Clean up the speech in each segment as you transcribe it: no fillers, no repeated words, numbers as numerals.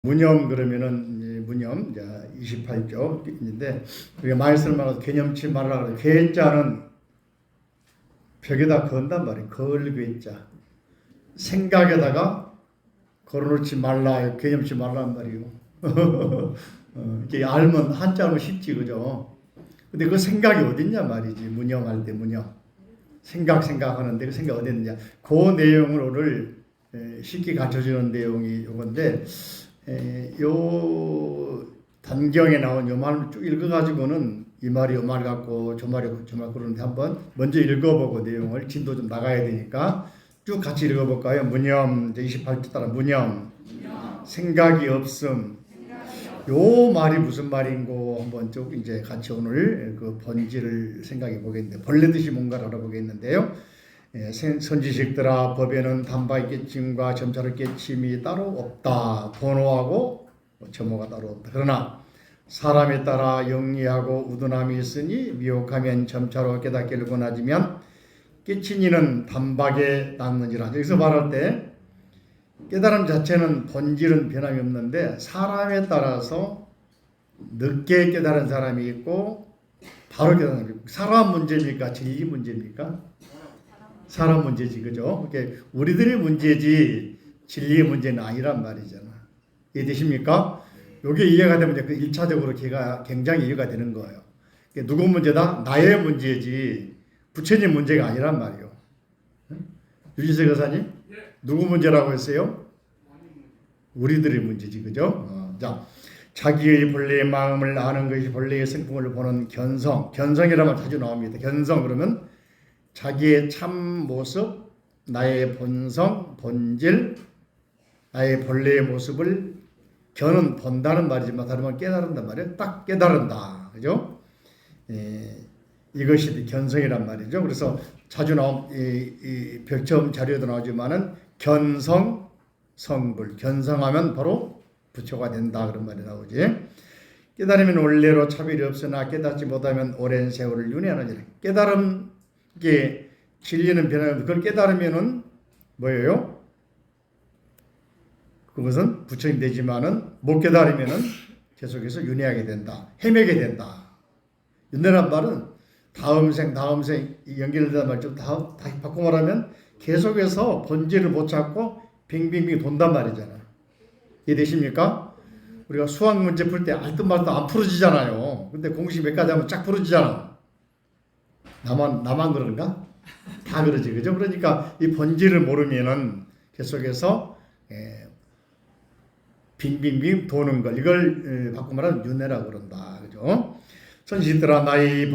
무념 그러면은 무념 28쪽인데 우리가 많이 쓰는 말로 개념치 말라 그래. 개자는 벽에다 건단 말이에요. 걸괴자. 생각에다가 걸어놓지 말라. 개념치 말란 말이에요. 이게 알면 한자로 쉽지 그죠? 근데 그 생각이 어딨냐 말이지. 무념할 때 무념. 생각하는데 그 생각 어디 있느냐. 그 내용을 오늘 쉽게 가르쳐주는 내용이 요건데 요 단경에 나온 요 말을 쭉 읽어가지고는 이 말이 요 말 같고 저 말이 저 말 그러는데 한번 먼저 읽어보고 내용을 진도 좀 나가야 되니까 쭉 같이 읽어볼까요? 무념 28절 따라 무념 생각이 없음 요 말이 무슨 말인고 한번 쭉 이제 같이 오늘 그 본질을 생각해 보겠는데 본래듯이 뭔가를 알아보겠는데요. 선지식들아 법에는 단박의 깨침과 점차의 깨침이 따로 없다. 번호하고 점호가 따로 없다. 그러나 사람에 따라 영리하고 우둔함이 있으니 미혹하면 점차로 깨닫기를 권하지만 깨친 이는 단박에 낫는지라. 여기서 말할 때 깨달음 자체는 본질은 변함이 없는데 사람에 따라서 늦게 깨달은 사람이 있고 바로 깨달은 사람이 있고 사람 문제입니까? 진리 문제입니까? 사람 문제지 그죠? 그게 우리들의 문제지 진리의 문제는 아니란 말이잖아. 이해되십니까? 이게 이해가 되면 그 1차적으로 걔가 굉장히 이해가 되는 거예요. 누구 문제다? 나의 문제지 부처님 문제가 아니란 말이에요. 유진세 교사님? 누구 문제라고 했어요? 우리들의 문제지 그죠? 자, 자기의 본래의 마음을 아는 것이 본래의 성품을 보는 견성. 견성이라면 자주 나옵니다. 견성 그러면 자기의 참 모습, 나의 본성, 본질, 나의 본래의 모습을 견은 본다는 말이지만 다른 말 깨달은단 말이에요. 딱 깨달은다. 그죠? 이것이 견성이란 말이죠. 그래서 자주 나온 이 벽점 자료에도 나오지만은 견성, 성불. 견성하면 바로 부처가 된다. 그런 말이 나오지. 깨달으면 원래로 차별이 없으나 깨닫지 못하면 오랜 세월을 윤회하느니라. 깨달음 이게 진리는 변함없는 그걸 깨달으면은 뭐예요? 그것은 부처님 되지만은 못 깨달으면은 계속해서 윤회하게 된다. 헤매게 된다. 윤회란 말은 다음 생 연결되는 말 좀 다시 바꿔 말하면 계속해서 본질을 못 찾고 빙빙빙 돈단 말이잖아. 이해되십니까? 우리가 수학 문제 풀 때 알듯 말듯 안 풀어지잖아요. 근데 공식 몇 가지 하면 쫙 풀어지잖아. 나만 그런가? 다 그러지, 그죠? 그러니까 이 본질을 모르면은 계속해서 빙빙빙 도는 걸 이걸 바꿔 말하면 윤회라고 그런다, 그죠? 선지들아 나의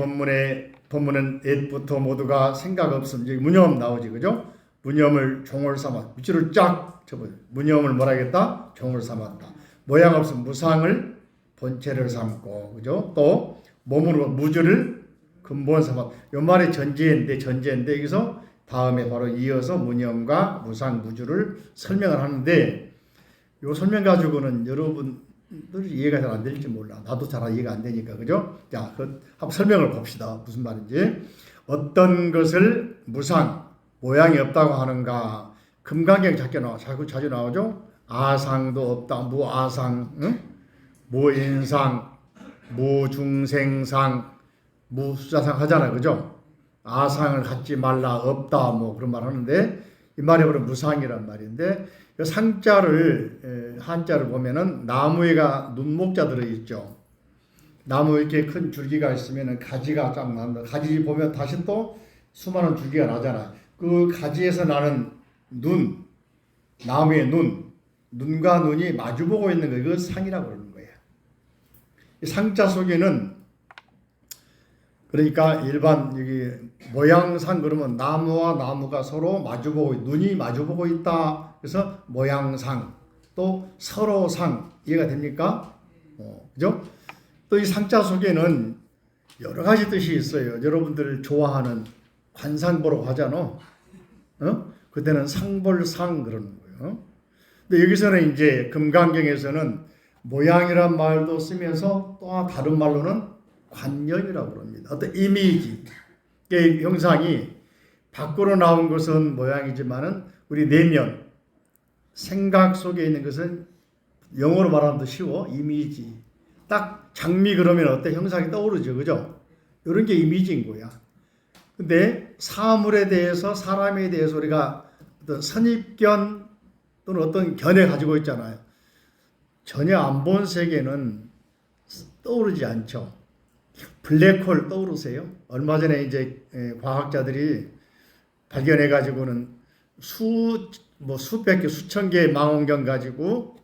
법문은 옛부터 모두가 생각 없음 여기 무념 나오지, 그죠? 무념을 종을 삼아 밑줄을 쫙 쳐보죠. 무념을 뭐라겠다? 종을 삼았다. 모양 없음 무상을 본체를 삼고, 그죠? 또 몸으로 무주를 근본 삼아. 요 말이 전제인데 여기서 다음에 바로 이어서 무념과 무상 무주를 설명을 하는데 요 설명 가지고는 여러분들이 이해가 잘 안 될지 몰라. 나도 잘 이해가 안 되니까 그죠? 자, 한번 설명을 봅시다. 무슨 말인지. 어떤 것을 무상 모양이 없다고 하는가? 금강경 자주 나오죠? 아상도 없다. 무아상, 응? 무인상, 무중생상, 무수자상 하잖아요. 그죠? 아상을 갖지 말라, 없다, 뭐 그런 말 하는데, 이 말이 바로 무상이란 말인데, 상자를, 한자를 보면은 나무에가 눈목자 들어있죠. 나무 이렇게 큰 줄기가 있으면 가지가 쫙 난다. 가지 보면 다시 또 수많은 줄기가 나잖아요. 그 가지에서 나는 눈, 나무의 눈과 눈이 마주보고 있는 거, 이거 상이라고 그러는 거예요. 이 상자 속에는 그러니까 일반 여기 모양상 그러면 나무와 나무가 서로 눈이 마주보고 있다. 그래서 모양상 또 서로상 이해가 됩니까? 그죠? 또 이 상자 속에는 여러 가지 뜻이 있어요. 여러분들 좋아하는 관상보라고 하잖아. 그때는 상볼상 그러는 거예요. 근데 여기서는 이제 금강경에서는 모양이란 말도 쓰면서 또 다른 말로는 관념이라고 그럽니다. 어떤 이미지, 형상이 밖으로 나온 것은 모양이지만은 우리 내면, 생각 속에 있는 것은 영어로 말하면 더 쉬워. 이미지. 딱 장미 그러면 어때? 형상이 떠오르죠. 그죠? 이런 게 이미지인 거야. 근데 사물에 대해서, 사람에 대해서 우리가 어떤 선입견 또는 어떤 견해 가지고 있잖아요. 전혀 안 본 세계는 떠오르지 않죠. 블랙홀 떠오르세요? 얼마 전에 이제 과학자들이 발견해 가지고는 수백 개, 수천 개의 망원경 가지고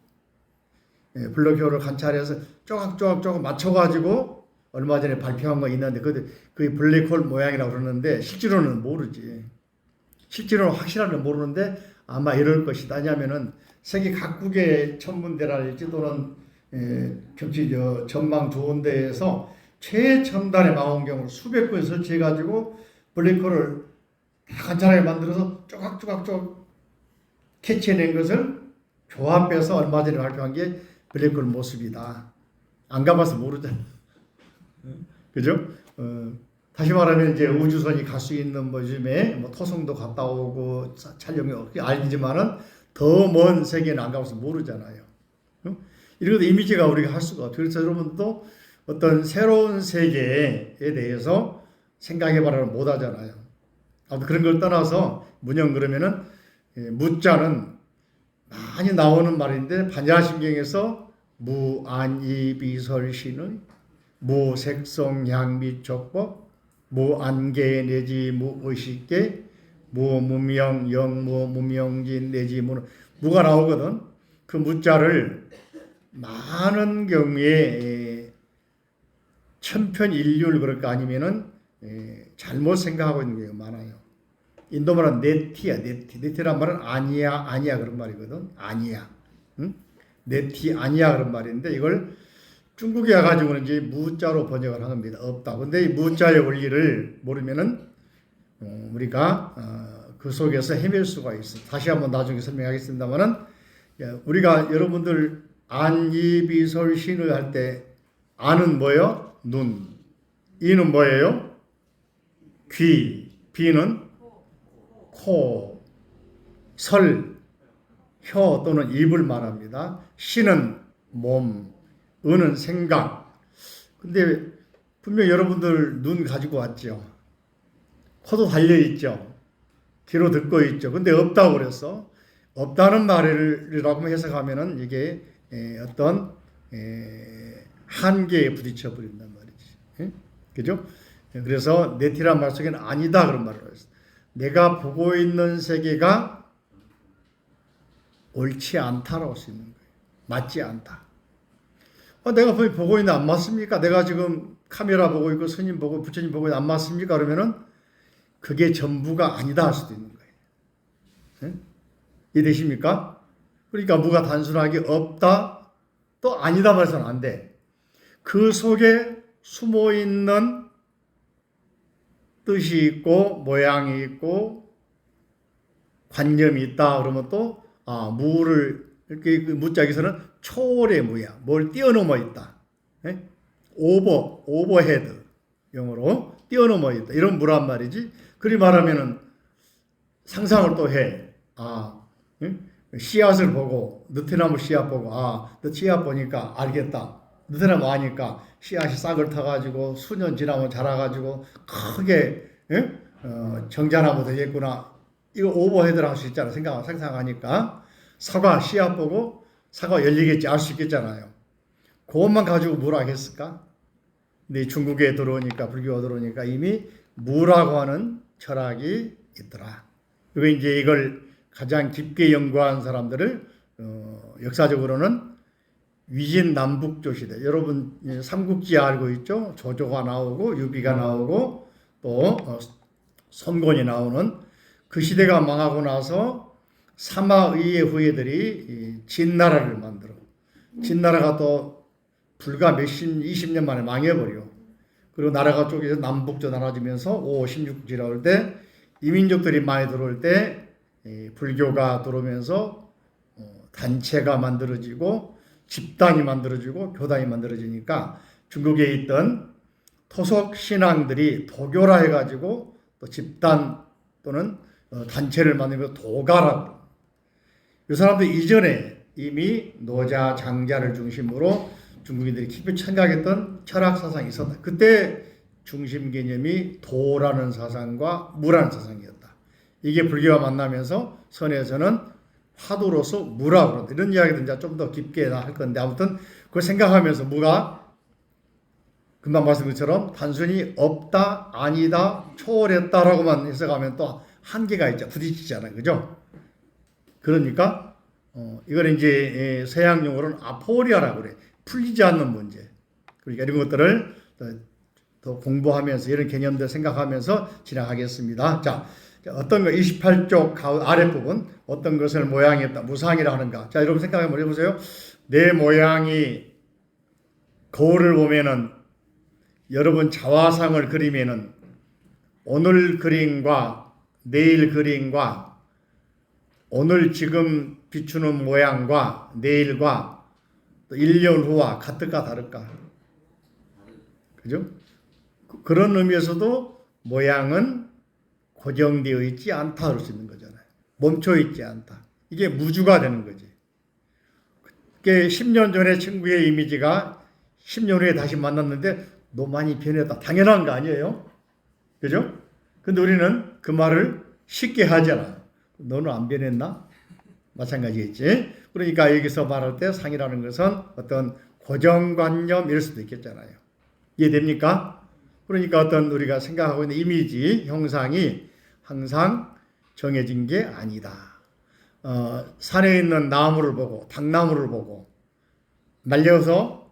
블랙홀을 관찰해서 조각 맞춰 가지고 얼마 전에 발표한 거 있는데 그게 블랙홀 모양이라고 그러는데 실제로는 모르지. 실제로는 확실하게 모르는데 아마 이럴 것이다. 왜냐하면은 세계 각국의 천문대라든지 또는 경치 전망 좋은 데에서 최첨단의 망원경을 수백 건 설치해 가지고 블랙홀을 다 관찰하게 만들어서 조각 캐치해낸 것을 조합해서 얼마 전에 발표한 게 블랙홀 모습이다. 안 가봐서 모르잖아. 그죠? 다시 말하면 이제 우주선이 갈 수 있는 요즘에 토성도 갔다 오고 촬영이 알지만은 더 먼 세계는 안 가봐서 모르잖아요. 이런 것도 이미지가 우리가 할 수가 없어요. 그래서 여러분도 어떤 새로운 세계에 대해서 생각해 봐라는 못 하잖아요. 아무튼 그런 걸 떠나서 문형 그러면은 무자는 많이 나오는 말인데 반야심경에서 무안이비설신의 무색성향미촉법 무안계 내지 무의식계 무무명 영무 무명진 내지 무가 나오거든. 그 무자를 많은 경우에 천편일률 그럴까 아니면은 잘못 생각하고 있는 경우가 많아요. 인도 말은 네티야. 네티란 말은 아니야 그런 말이거든. 아니야. 응? 네티 아니야 그런 말인데 이걸 중국에 와가지고는 이제 무자로 번역을 한 겁니다. 없다. 근데 이 무자의 원리를 모르면은 우리가 그 속에서 헤맬 수가 있어. 다시 한번 나중에 설명하겠습니다만은 우리가 여러분들 안이비설신을 할 때 안은 뭐예요? 눈. 이는 뭐예요? 귀. 비는 코. 설. 혀 또는 입을 말합니다. 신은 몸. 은은 생각. 근데 분명 여러분들 눈 가지고 왔죠. 코도 달려 있죠. 귀로 듣고 있죠. 근데 없다고 그랬어. 없다는 말이라고 해석하면은 이게 어떤 한계에 부딪혀 버린단 말이지. 그죠? 그래서 네티란 말 속에는 아니다 그런 말을 했어. 내가 보고 있는 세계가 옳지 않다라고 할 수 있는 거예요. 맞지 않다. 내가 보고 있는데 안 맞습니까? 내가 지금 카메라 보고 있고 스님 보고 부처님 보고 있는데 안 맞습니까? 그러면은 그게 전부가 아니다 할 수도 있는 거예요. 이해되십니까? 그러니까 무가 단순하게 없다 또 아니다 말해서는 안 돼. 그 속에 숨어 있는 뜻이 있고 모양이 있고 관념이 있다 그러면 또 무를 이렇게 무짝에서는 초월의 무야. 뭘 뛰어넘어 있다. 오버헤드 영어로 뛰어넘어 있다. 이런 무란 말이지. 그리 말하면은 상상을 또 해. 씨앗을 보고 느티나무 씨앗 보고 너 씨앗 보니까 알겠다. 느티나무 아니까 씨앗이 싹을 타가지고 수년 지나면 자라가지고 크게 정자나무 되겠구나. 이거 오버헤드를 할 수 있잖아. 상상하니까 사과 씨앗 보고 사과 열리겠지 알 수 있겠잖아요. 그것만 가지고 뭐라 하겠을까? 근데 중국에 들어오니까 불교가 들어오니까 이미 무라고 하는 철학이 있더라. 그리고 이제 이걸 가장 깊게 연구한 사람들을 역사적으로는 위진남북조 시대. 여러분 삼국지 알고 있죠? 조조가 나오고 유비가 나오고 또 선곤이 나오는 그 시대가 망하고 나서 사마의의 후예들이 진나라를 만들어. 진나라가 또 불과 20년 만에 망해버려. 그리고 나라가 쪼개서 남북조 나눠지면서 5, 16지라고 할 때 이민족들이 많이 들어올 때 불교가 들어오면서 단체가 만들어지고 집단이 만들어지고 교단이 만들어지니까 중국에 있던 토속 신앙들이 도교라 해가지고 또 집단 또는 단체를 만들고 도가라고. 이 사람들 이전에 이미 노자 장자를 중심으로 중국인들이 깊이 생각했던 철학 사상이 있었다. 그때 중심 개념이 도라는 사상과 무라는 사상이었다. 이게 불교와 만나면서 선에서는 화두로서 무라고 그런다. 이런 이야기도 이제 좀 더 깊게 할 건데 아무튼 그걸 생각하면서 무가 금방 말씀드린 것처럼 단순히 없다, 아니다, 초월했다라고만 해석하면 또 한계가 있죠. 부딪히잖아요. 그죠? 그러니까 이걸 이제 서양 용어로는 아포리아라고 그래. 풀리지 않는 문제. 그러니까 이런 것들을 더 공부하면서 이런 개념들 생각하면서 진행하겠습니다. 자, 어떤 거 28쪽 아랫부분 어떤 것을 모양했다. 무상이라 하는가. 자, 여러분 생각 한번 해보세요. 내 모양이 거울을 보면은 여러분 자화상을 그리면은 오늘 그림과 내일 그림과 오늘 지금 비추는 모양과 내일과 또 1년 후와 같을까 다를까? 그죠? 그런 의미에서도 모양은 고정되어 있지 않다 할 수 있는 거잖아요. 멈춰 있지 않다. 이게 무주가 되는 거지. 그게 10년 전에 친구의 이미지가 10년 후에 다시 만났는데 너 많이 변했다. 당연한 거 아니에요? 그죠? 근데 우리는 그 말을 쉽게 하잖아. 너는 안 변했나? 마찬가지겠지. 그러니까 여기서 말할 때 상이라는 것은 어떤 고정관념 이럴 수도 있겠잖아요. 이해됩니까? 그러니까 어떤 우리가 생각하고 있는 이미지, 형상이 항상 정해진 게 아니다. 산에 있는 나무를 보고 당나무를 보고 말려서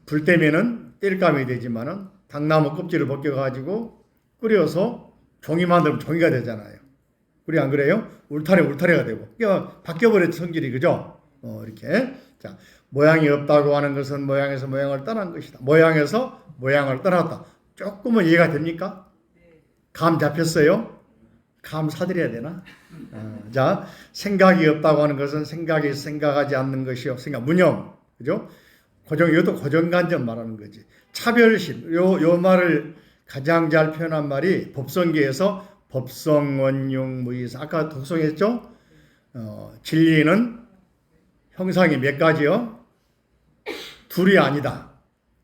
불 때면은 땔감이 되지만은 당나무 껍질을 벗겨가지고 끓여서 종이 만들면 종이가 되잖아요. 우리 안 그래요? 울타리가 되고. 그러니까 바뀌어버렸죠, 성질이. 그죠? 이렇게. 자, 모양이 없다고 하는 것은 모양에서 모양을 떠난 것이다. 모양에서 모양을 떠났다. 조금은 이해가 됩니까? 감 잡혔어요? 감 사드려야 되나? 자, 생각이 없다고 하는 것은 생각이 생각하지 않는 것이요. 생각, 무념. 그죠? 이것도 고정관념 말하는 거지. 차별심. 요 말을 가장 잘 표현한 말이 법성계에서 법성원용무이사. 아까 독송했죠? 진리는 형상이 몇 가지요? 둘이 아니다.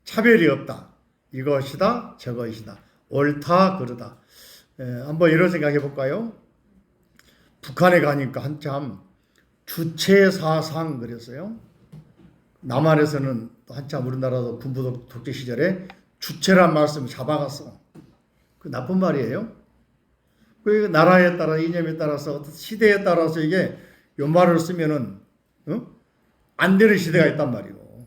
차별이 없다. 이것이다, 저것이다. 옳다, 그르다. 한번 이런 생각해 볼까요? 북한에 가니까 한참 주체사상 그랬어요. 남한에서는 한참 우리나라도 군부 독재 시절에 주체란 말씀을 잡아갔어. 그 나쁜 말이에요. 그 나라에 따라 이념에 따라서 시대에 따라서 이게 요 말을 쓰면은 안 되는 시대가 있단 말이고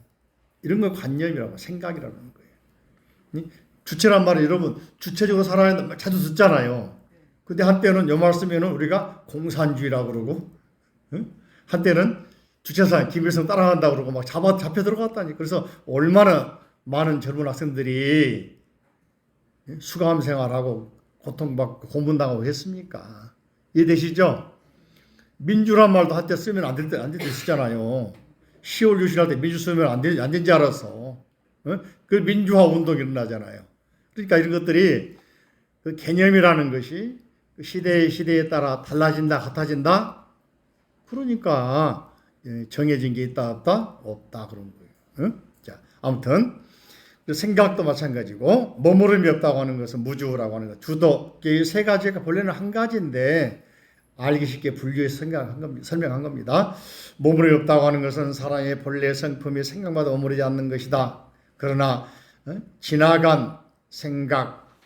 이런 걸 관념이라고 생각이라는 거예요. 주체란 말을 여러분 주체적으로 살아야 한다 자주 듣잖아요. 근데 한때는 요 말 쓰면은 우리가 공산주의라고 그러고 한때는 주체사 김일성 따라간다고 그러고 막 잡혀 들어갔다니. 그래서 얼마나 많은 젊은 학생들이 수감 생활하고 고통받고 고문당하고 했습니까? 이해되시죠? 민주란 말도 한때 쓰면 안 될 때 있었잖아요. 10월 6일 할 때 민주 쓰면 안 된지 알았어. 그 민주화 운동이 일어나잖아요. 그러니까 이런 것들이 그 개념이라는 것이 시대에 따라 달라진다, 같아진다. 그러니까 정해진 게 있다, 없다 그런 거예요. 자, 아무튼 생각도 마찬가지고 머무름이 없다고 하는 것은 무주라고 하는 것. 주도 이 세 가지가 본래는 한 가지인데 알기 쉽게 분류해서 설명한 겁니다. 머무름이 없다고 하는 것은 사람의 본래 성품이 생각마다 머무르지 않는 것이다. 그러나 지나간 생각,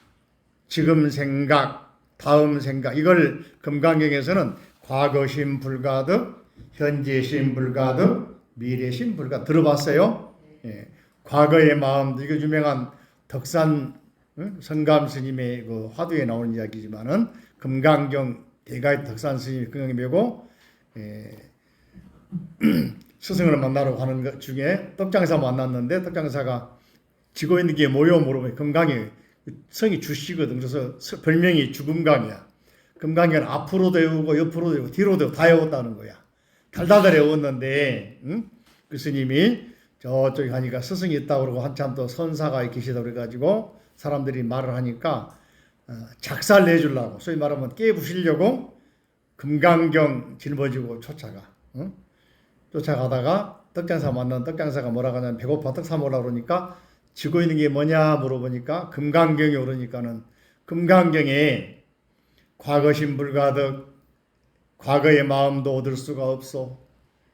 지금 생각, 다음 생각 이걸 금강경에서는 과거심 불가득, 현재심 불가득, 미래심 불가득 들어봤어요? 예. 과거의 마음, 이거 유명한 덕산 성감 스님의 그 화두에 나오는 이야기지만은 금강경 대가의 덕산 스님이 금강에 메고 스승을 만나러 가는 것 중에 떡장사 만났는데 떡장사가 지고 있는 게 뭐요? 물어보면 금강이 성이 주시거든. 그래서 별명이 주금강이야. 금강이는 앞으로도 외우고 옆으로도 외우고 뒤로도 다 외웠다는 거야. 달달달 외웠는데 그 스님이 저쪽에 가니까 스승이 있다고 그러고 한참 또 선사가 계시다고 그래가지고 사람들이 말을 하니까 작살 내주려고 소위 말하면 깨부시려고 금강경 짊어지고 쫓아가. 쫓아가다가 떡장사 만난 떡장사가 뭐라고 하냐면 배고파 떡 사 먹으려고 그러니까 쥐고 있는 게 뭐냐 물어보니까 금강경에 오르니까는 금강경에 과거신 불가득 과거의 마음도 얻을 수가 없어.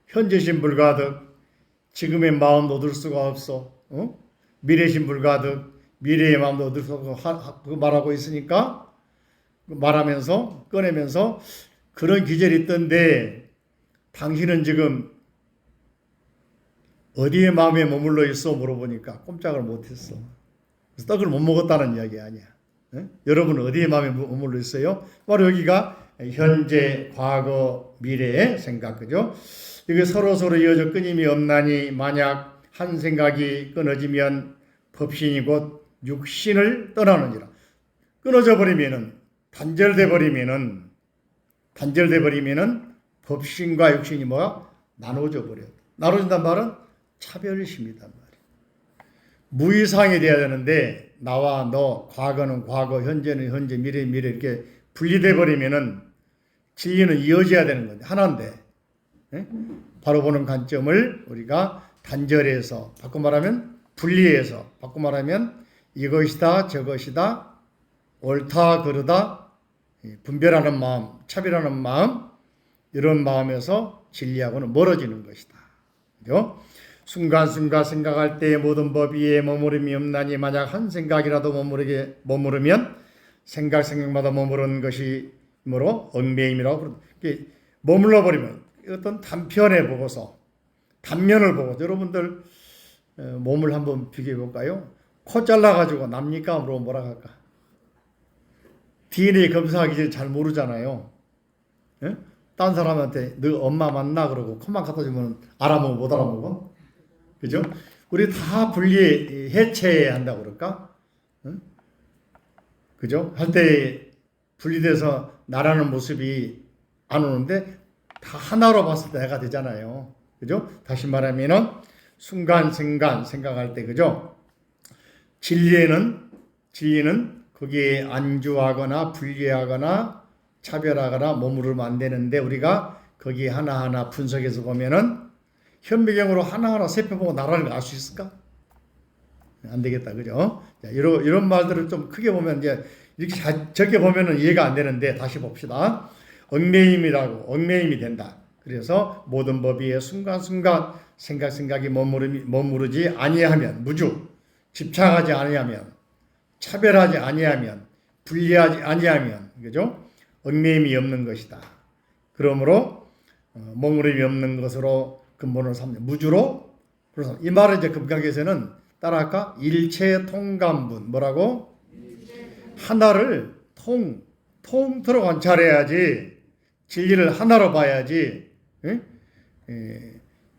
현재신 불가득 지금의 마음도 얻을 수가 없어. 미래신 불가득 미래의 마음도 얻을 수가 없어. 그 말하고 있으니까 말하면서 꺼내면서 그런 기절이 있던데 당신은 지금 어디에 마음에 머물러 있어? 물어보니까 꼼짝을 못했어. 그래서 떡을 못 먹었다는 이야기 아니야. 여러분은 어디에 마음에 머물러 있어요? 바로 여기가 현재, 과거, 미래의 생각, 그죠? 이게 서로 이어져 끊임이 없나니 만약 한 생각이 끊어지면 법신이 곧 육신을 떠나느니라. 끊어져 버리면은 단절돼 버리면은 법신과 육신이 뭐야? 나눠져 버려. 나눠진단 말은 차별심이단 말이야. 무이상이 돼야 되는데 나와 너, 과거는 과거, 현재는 현재, 미래는 미래 이렇게 분리돼 버리면은 진리는 이어져야 되는 건데 하나인데 바로 보는 관점을 우리가 단절해서 바꿔 말하면 분리해서 바꿔 말하면 이것이다 저것이다 옳다 그르다 분별하는 마음 차별하는 마음 이런 마음에서 진리하고는 멀어지는 것이다. 그죠? 순간순간 생각할 때의 모든 법 위에 머무름이 없나니 만약 한 생각이라도 머무르면 생각마다 머무르는 것이 뭐로 얽매임이라고 부른다. 머물러 버리면 어떤 단면을 보고서 여러분들 몸을 한번 비교해 볼까요? 코 잘라가지고 납니까? 물어보면 뭐라 할까? DNA 검사하기 전에 잘 모르잖아요. 예? 딴 사람한테 너 엄마 맞나? 그러고 코만 갖다 주면 알아먹어 못 알아먹어? 그죠? 우리 다 분리 해체한다고 그럴까? 응? 그죠? 할 때 분리돼서 나라는 모습이 안 오는데 다 하나로 봤을 때 내가 되잖아요. 그죠? 다시 말하면은 순간 생각할 때 그죠? 진리는 거기에 안주하거나 분리하거나 차별하거나 머무르면 안 되는데 우리가 거기 하나하나 분석해서 보면은 현미경으로 하나하나 살펴보고 나라를 알 수 있을까? 안 되겠다. 그죠? 자, 이런 말들을 좀 크게 보면 이제 이렇게 적게 보면은 이해가 안 되는데 다시 봅시다. 얽매임이 된다. 그래서 모든 법위에 순간순간 생각이 머무르지 아니하면 무주 집착하지 아니하면 차별하지 아니하면 분리하지 아니하면 그죠? 얽매임이 없는 것이다. 그러므로 머무름이 없는 것으로 근본을 삼는 무주로 그래서 이 말을 이제 금강에서는 따라할까? 일체 통감분 뭐라고? 하나를 통틀어 관찰해야지 진리를 하나로 봐야지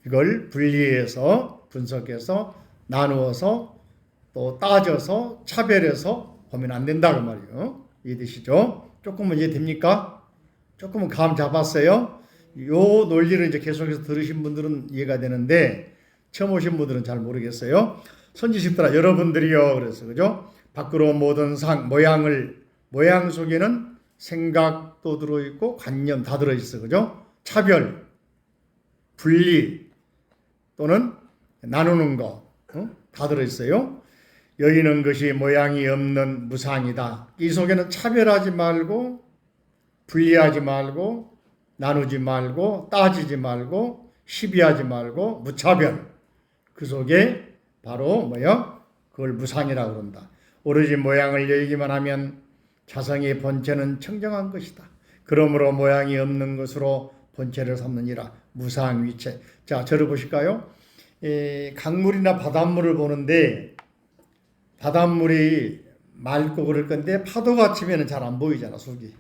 이걸 분리해서 분석해서 나누어서 또 따져서 차별해서 보면 안 된다 그 말이에요. 이해되시죠? 조금은 이해됩니까? 조금은 감 잡았어요? 요 논리를 이제 계속해서 들으신 분들은 이해가 되는데 처음 오신 분들은 잘 모르겠어요. 선지식들아 여러분들이요 그래서 그죠? 밖으로 모든 모양 속에는 생각도 들어있고 관념 다 들어있어 그죠? 차별, 분리 또는 나누는 거 다 들어있어요. 여기는 것이 모양이 없는 무상이다. 이 속에는 차별하지 말고 분리하지 말고 나누지 말고 따지지 말고 시비하지 말고 무차별 그 속에 바로 뭐요? 그걸 무상이라고 그런다. 오로지 모양을 여기기만 하면 자성의 본체는 청정한 것이다. 그러므로 모양이 없는 것으로 본체를 삼느니라. 무상위체. 자, 저를 보실까요? 강물이나 바닷물을 보는데 바닷물이 맑고 그럴 건데 파도가 치면 잘 안 보이잖아, 속이.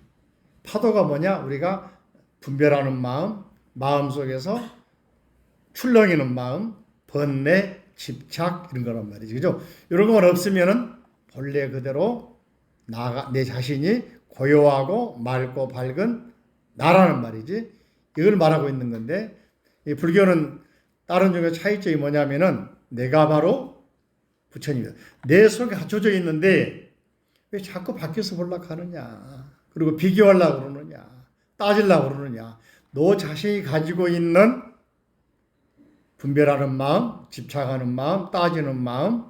파도가 뭐냐? 우리가 분별하는 마음 속에서 출렁이는 마음, 번뇌, 집착 이런 거란 말이지. 그죠? 이런 것만 없으면은 본래 그대로 내 자신이 고요하고 맑고 밝은 나라는 말이지. 이걸 말하고 있는 건데 이 불교는 다른 종의 차이점이 뭐냐면은 내가 바로 부처님이다. 내 속에 갖춰져 있는데 왜 자꾸 밖에서 보려고 하느냐. 그리고 비교하려고 그러느냐. 따지려고 그러느냐. 너 자신이 가지고 있는 분별하는 마음, 집착하는 마음, 따지는 마음,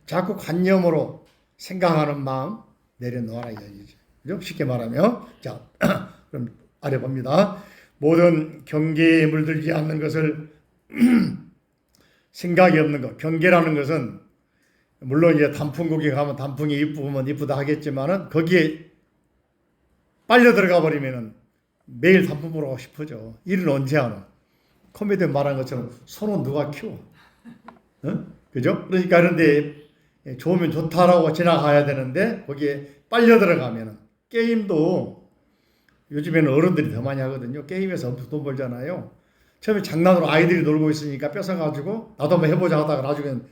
자꾸 관념으로 생각하는 마음 내려놓아라 이야기죠. 그죠? 쉽게 말하면 자 그럼 아래 봅니다. 모든 경계에 물들지 않는 것을 생각이 없는 것. 경계라는 것은 물론 이제 단풍국에 가면 단풍이 이쁘면 이쁘다 하겠지만은 거기에 빨려 들어가 버리면은 매일 단풍 보러 가고 싶어져. 일은 언제 하노? 코미디에 말한 것처럼 손은 누가 키워? 어? 그죠? 그러니까 그런데 좋으면 좋다라고 지나가야 되는데 거기에 빨려 들어가면은 게임도 요즘에는 어른들이 더 많이 하거든요. 게임에서 엄청 돈 벌잖아요. 처음에 장난으로 아이들이 놀고 있으니까 뺏어가지고 나도 한번 해보자 하다가 나중엔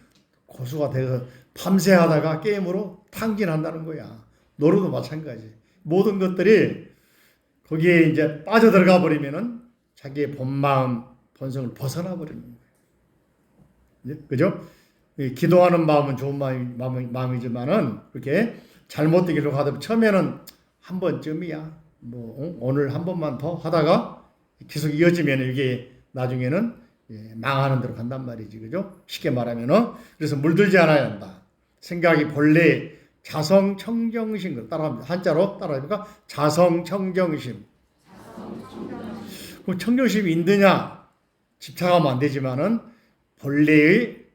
고수가 돼서 밤새 하다가 게임으로 탕진한다는 거야. 노래도 마찬가지. 모든 것들이 거기에 이제 빠져들어가 버리면은 자기의 본마음, 본성을 벗어나 버리는 거예요. 그죠? 기도하는 마음은 좋은 마음이지만은 그렇게 잘못되기로 하다 처음에는 한 번쯤이야. 오늘 한 번만 더 하다가 계속 이어지면 이게 나중에는 망하는 대로 간단 말이지. 그죠? 쉽게 말하면은 그래서 물들지 않아야 한다. 생각이 본래 자성청정심 따라합니다. 한자로 따라하니까 자성청정심. 그럼 청정심이 있느냐? 집착하면 안 되지만은 본래의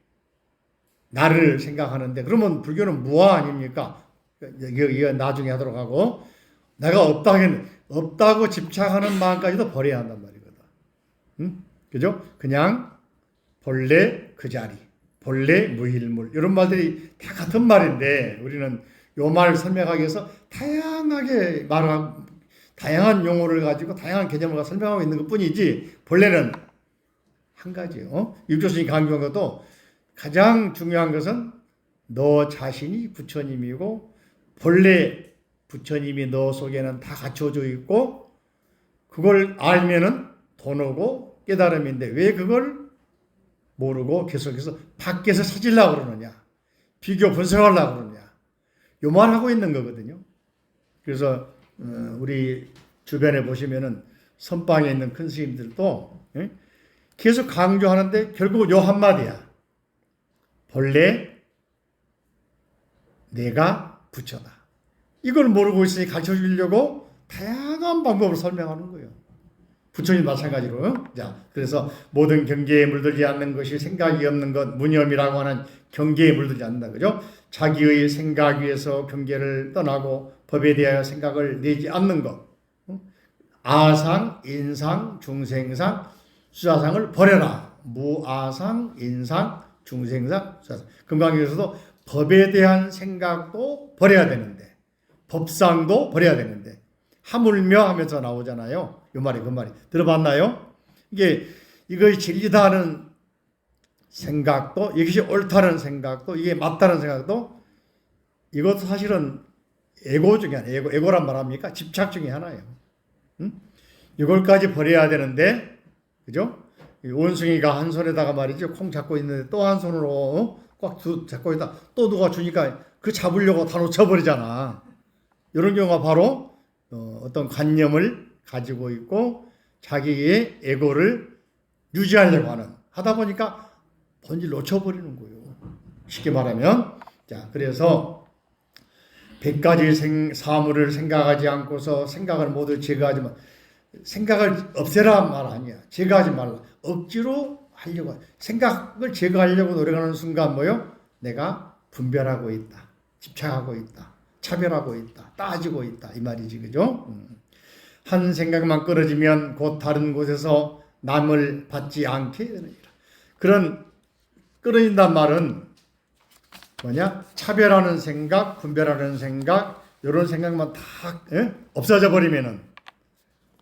나를 생각하는데 그러면 불교는 무아 아닙니까? 이거 나중에 하도록 하고 내가 없다고 집착하는 마음까지도 버려야 한단 말이거든. 응? 그죠? 그냥 본래 그 자리, 본래 무일물 이런 말들이 다 같은 말인데 우리는 요 말을 설명하기 위해서 다양한 용어를 가지고 다양한 개념을 가지고 설명하고 있는 것뿐이지 본래는 한 가지요. 육조스님 강조한 것도 가장 중요한 것은 너 자신이 부처님이고 본래 부처님이 너 속에는 다 갖춰져 있고 그걸 알면은 도노고 깨달음인데 왜 그걸 모르고 계속해서 밖에서 찾으려고 그러느냐 비교 분석하려고 그러느냐 요 말하고 있는 거거든요. 그래서 우리 주변에 보시면은 선방에 있는 큰 스님들도 계속 강조하는데 결국 요 한마디야. 본래 내가 부처다. 이걸 모르고 있으니 가르쳐 주려고 다양한 방법으로 설명하는 거예요. 부처님 마찬가지로. 자, 그래서 모든 경계에 물들지 않는 것이 생각이 없는 것, 무념이라고 하는 경계에 물들지 않는다. 그죠? 자기의 생각 위에서 경계를 떠나고 법에 대하여 생각을 내지 않는 것. 아상, 인상, 중생상, 수사상을 버려라. 무아상, 인상, 중생상, 수사상. 금강경에서도 법에 대한 생각도 버려야 되는데 법상도 버려야 되는데 하물며 하면서 나오잖아요. 이 말이 그 말이 들어봤나요? 이것이 진리다 하는 생각도 이것이 옳다는 생각도 이게 맞다는 생각도 이것도 사실은 에고 중에 하나예요. 에고란 말합니까? 집착 중에 하나예요. 이걸까지 버려야 되는데 그죠? 원숭이가 한 손에다가 말이죠. 콩 잡고 있는데 또 한 손으로 꽉 잡고 있다. 또 누가 주니까 그 잡으려고 다 놓쳐버리잖아. 이런 경우가 바로 어떤 관념을 가지고 있고 자기의 에고를 유지하려고 하다 보니까 본질 놓쳐버리는 거예요. 쉽게 말하면 자 그래서 100가지 사물을 생각하지 않고서 생각을 모두 제거하지만 생각을 없애라 말 아니야. 제거하지 말라. 억지로 하려고 생각을 제거하려고 노력하는 순간 뭐요? 내가 분별하고 있다. 집착하고 있다. 차별하고 있다. 따지고 있다. 이 말이지. 그죠? 한 생각만 끊어지면 곧 다른 곳에서 남을 받지 않게 되느니라. 그런 끊어진단 말은 뭐냐? 차별하는 생각, 분별하는 생각, 이런 생각만 다 없어져 버리면은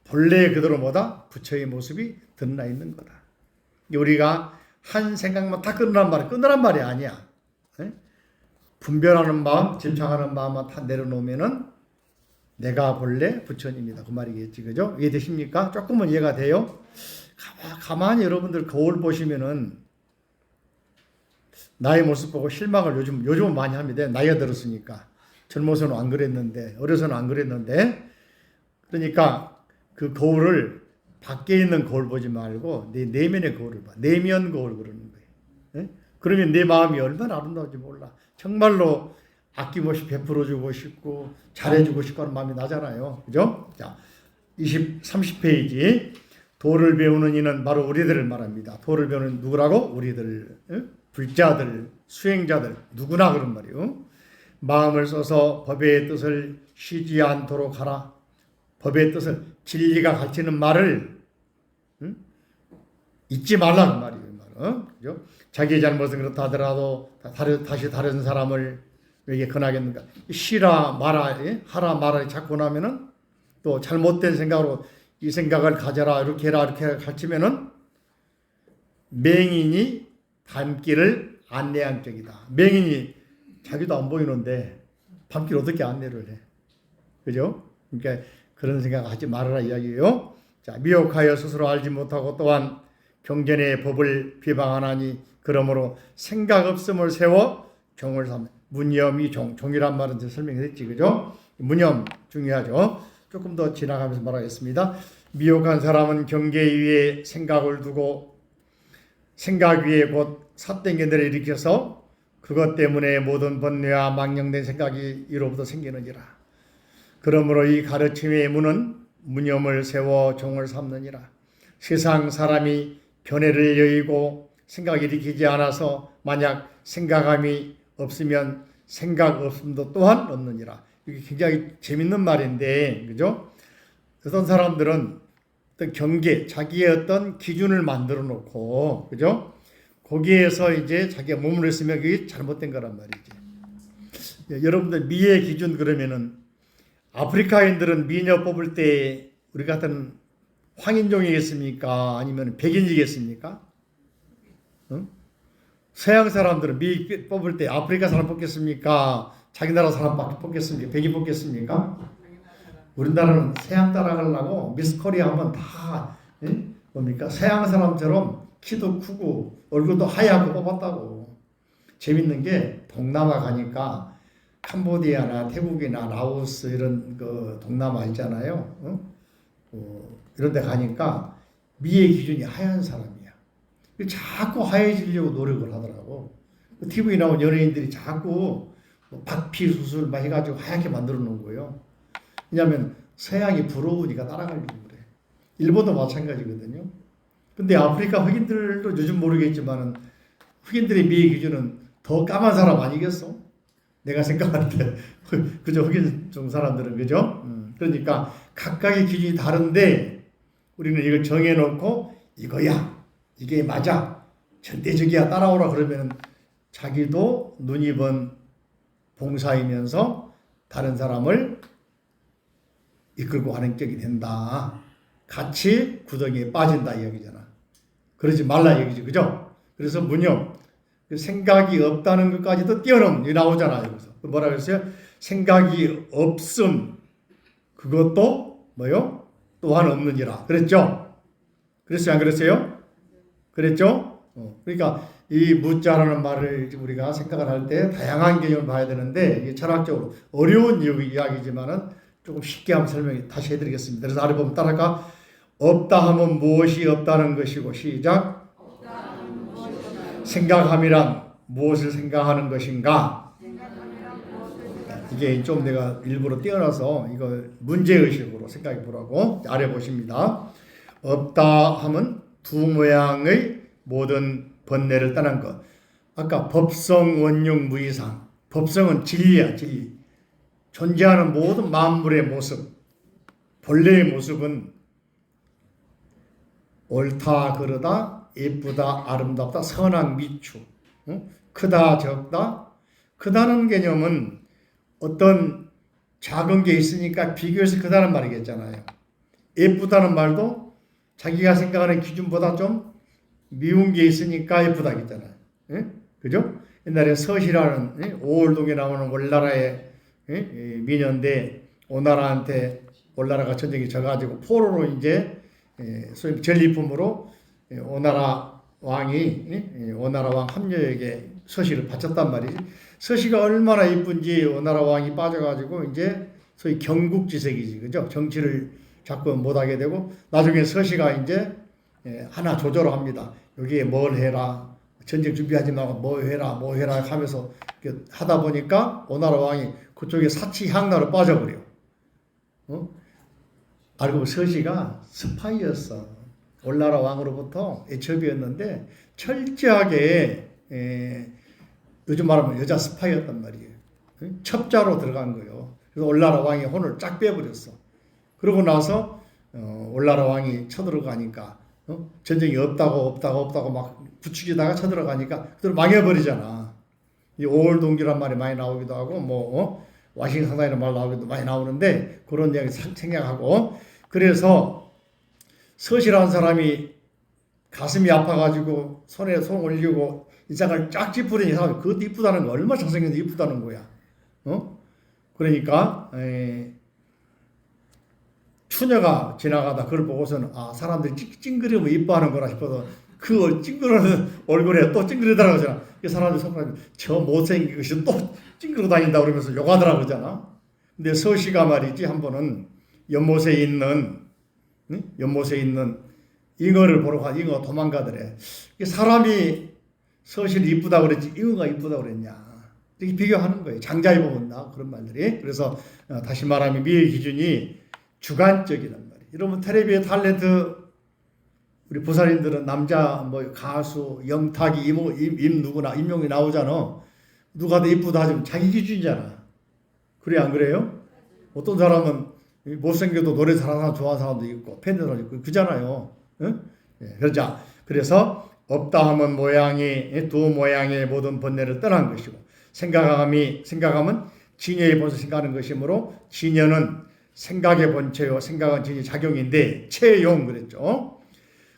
본래 그대로 뭐다? 부처의 모습이 드러나 있는 거다. 우리가 한 생각만 다 끊으란 말이 아니야. 분별하는 마음, 집착하는 마음만 다 내려놓으면은 내가 본래 부처님이다. 그 말이겠지. 그죠? 이해되십니까? 조금은 이해가 돼요? 가만히 여러분들 거울 보시면은 나의 모습 보고 실망을 요즘은 많이 합니다. 나이가 들었으니까. 젊어서는 안 그랬는데, 어려서는 안 그랬는데. 그러니까 그 거울을 밖에 있는 거울 보지 말고 내 내면의 거울을 봐. 내면 거울 그러는 거예요. 예? 그러면 내 마음이 얼마나 아름다운지 몰라. 정말로 아낌없이 베풀어주고 싶고 잘해주고 싶고 하는 마음이 나잖아요. 그죠? 자, 30페이지. 도를 배우는 이는 바로 우리들을 말합니다. 도를 배우는 누구라고? 우리들. 불자들, 수행자들, 누구나 그런 말이요. 마음을 써서 법의 뜻을 쉬지 않도록 하라. 법의 뜻을, 진리가 가르치는 말을 잊지 말라 그 말이에요. 그죠? 자기의 잘못은 그렇다 하더라도 다시 다른 사람을 왜 권하겠는가? 쉬라 마라, 하라 마라 자꾸 나면은 또 잘못된 생각으로 이 생각을 가져라 이렇게 해라 이렇게 가르치면은 맹인이 밤길을 안내한 적이다. 맹인이 자기도 안 보이는데 밤길 어떻게 안내를 해? 그죠? 그러니까 그런 생각하지 말아라 이야기예요. 자, 미혹하여 스스로 알지 못하고 또한 경전의 법을 비방하나니 그러므로 생각 없음을 세워 종을 삼. 무념이 종이란 말은 이제 설명했지, 그죠? 무념 중요하죠. 조금 더 지나가면서 말하겠습니다. 미혹한 사람은 경계 위에 생각을 두고 생각 위에 곧 삿대기들을 일으켜서 그것 때문에 모든 번뇌와 망령된 생각이 이로부터 생기느니라. 그러므로 이 가르침의 문은 무념을 세워 종을 삼느니라. 세상 사람이 견해를 여의고 생각을 일으키지 않아서 만약 생각함이 없으면 생각 없음도 또한 없느니라. 이게 굉장히 재밌는 말인데, 그죠? 어떤 사람들은 어떤 경계, 자기의 어떤 기준을 만들어 놓고, 그죠? 거기에서 이제 자기가 몸을 했으면 그게 잘못된 거란 말이지. 여러분들 미의 기준 그러면은 아프리카인들은 미녀 뽑을 때 우리 같은 황인종이겠습니까? 아니면 백인이겠습니까? 응? 서양 사람들은 미 뽑을 때 아프리카 사람 뽑겠습니까? 자기 나라 사람 뽑겠습니까? 백인 뽑겠습니까? 우리나라는 서양 따라가려고 미스 코리아 하면 다 뭡니까? 서양 사람처럼 키도 크고 얼굴도 하얗고 뽑았다고. 재밌는 게 동남아 가니까 캄보디아나 태국이나 라오스 이런 그 동남아 있잖아요. 이런 데 가니까 미의 기준이 하얀 사람이야. 자꾸 하얘지려고 노력을 하더라고. TV에 나온 연예인들이 자꾸 박피 수술 막 해가지고 하얗게 만들어 놓은 거예요. 왜냐하면 서양이 부러우니까 따라가려고 그래. 일본도 마찬가지거든요. 근데 아프리카 흑인들도 요즘 모르겠지만은 흑인들의 미의 기준은 더 까만 사람 아니겠어? 내가 생각할 때 그죠? 흑인 중 사람들은 그죠? 그러니까 각각의 기준이 다른데 우리는 이걸 정해놓고 이거야, 이게 맞아, 절대적이야, 따라오라 그러면 자기도 눈이 먼 봉사이면서 다른 사람을 이끌고 가는 격이 된다. 같이 구덩이에 빠진다 이야기잖아. 그러지 말라 얘기지, 그죠? 그래서 무념, 생각이 없다는 것까지도 뛰어넘는 나오잖아요. 여기서 뭐라 그랬어요? 생각이 없음, 그것도 뭐요? 또한 없느니라. 그랬죠? 그랬어요, 안 그랬어요? 그랬죠? 그러니까 이 무자라는 말을 우리가 생각을 할 때 다양한 개념을 봐야 되는데 이게 철학적으로 어려운 이야기지만은 조금 쉽게 한번 설명 다시 해드리겠습니다. 그래서 아래 보면 따라가 없다 하면 무엇이 없다는 것이고 시작. 생각함이란 무엇을 생각하는 것인가? 이게 좀 내가 일부러 띄어놔서 이거 문제의식으로 생각해 보라고. 아래 보십니다. 없다 하면 두 모양의 모든 번뇌를 떠난 것. 아까 법성 원흉 무이상. 법성은 진리야, 진리. 존재하는 모든 만물의 모습, 본래의 모습은 옳다, 그르다, 예쁘다, 아름답다, 선악, 미추, 크다, 적다. 크다는 개념은 어떤 작은 게 있으니까 비교해서 크다는 말이겠잖아요. 예쁘다는 말도 자기가 생각하는 기준보다 좀 미운 게 있으니까 예쁘다겠잖아요. 그죠? 옛날에 서시라는 오월동에 나오는 월나라의 미녀인데 오나라한테 월나라가 전쟁이 져가지고 포로로 이제 소위 전리품으로 오나라 왕이 오나라 왕 함녀에게 서시를 바쳤단 말이지. 서시가 얼마나 이쁜지 오나라 왕이 빠져가지고 이제 소위 경국지색이지, 그죠? 정치를 자꾸 못하게 되고 나중에 서시가 이제 하나 조절을 합니다. 여기에 뭘 해라. 전쟁 준비하지 말고 뭐 해라 하면서 하다 보니까 오나라 왕이 그쪽에 사치 향나로 빠져버려. 알고 보면 서시가 스파이였어. 올나라 왕으로부터 애첩이었는데 철저하게 요즘 말하면 여자 스파이였단 말이에요. 첩자로 들어간 거예요. 그래서 올나라 왕이 혼을 쫙 빼버렸어. 그러고 나서 올나라 왕이 쳐들어가니까 전쟁이 없다고 막 부추기다가 쳐들어가니까 그대로 망해버리잖아. 이 오월동기란 말이 많이 나오기도 하고 와싱상당이라는 말 나오기도 많이 나오는데 그런 이야기 생략하고 그래서 서시라는 사람이 가슴이 아파가지고 손에 손 올리고 이장을 쫙 찌푸리니 사람이 그것도 이쁘다는 거 얼마나 잘생겼는데 이쁘다는 거야. 그러니까 추녀가 지나가다 그걸 보고서는 사람들이 찡그리면 이뻐하는 거라 싶어서 그 찡그러는 얼굴에 또 찡그리더라고 그러잖아. 이 사람들이 속으로 저 못생긴 것이 또 찡그러 다닌다 그러면서 욕하더라고 그러잖아. 근데 서시가 말이지 한 번은 연못에 있는 잉어를 보러 가 잉어 도망가더래. 사람이 서시를 이쁘다고 그랬지 잉어가 이쁘다고 그랬냐. 이렇게 비교하는 거예요. 장자에 보면 나 그런 말들이. 그래서 다시 말하면 미의 기준이 주관적이란 말이에요. 여러분 텔레비의 탤런트 우리 부산인들은 남자 가수 영탁이 누구나 임용이 나오잖아. 누가 더 이쁘다 하지만 자기 기준이잖아. 그래 안 그래요? 어떤 사람은 못생겨도 노래 잘하는 사람 좋아하는 사람도 있고 팬들 사람도 있고 그잖아요. 응? 그래서 없다 하면 모양이 두 모양의 모든 번뇌를 떠난 것이고 생각함은 진여의 본성 생각하는 것이므로 진여는 생각의 본체요 생각은 진의 작용인데 체용 그랬죠.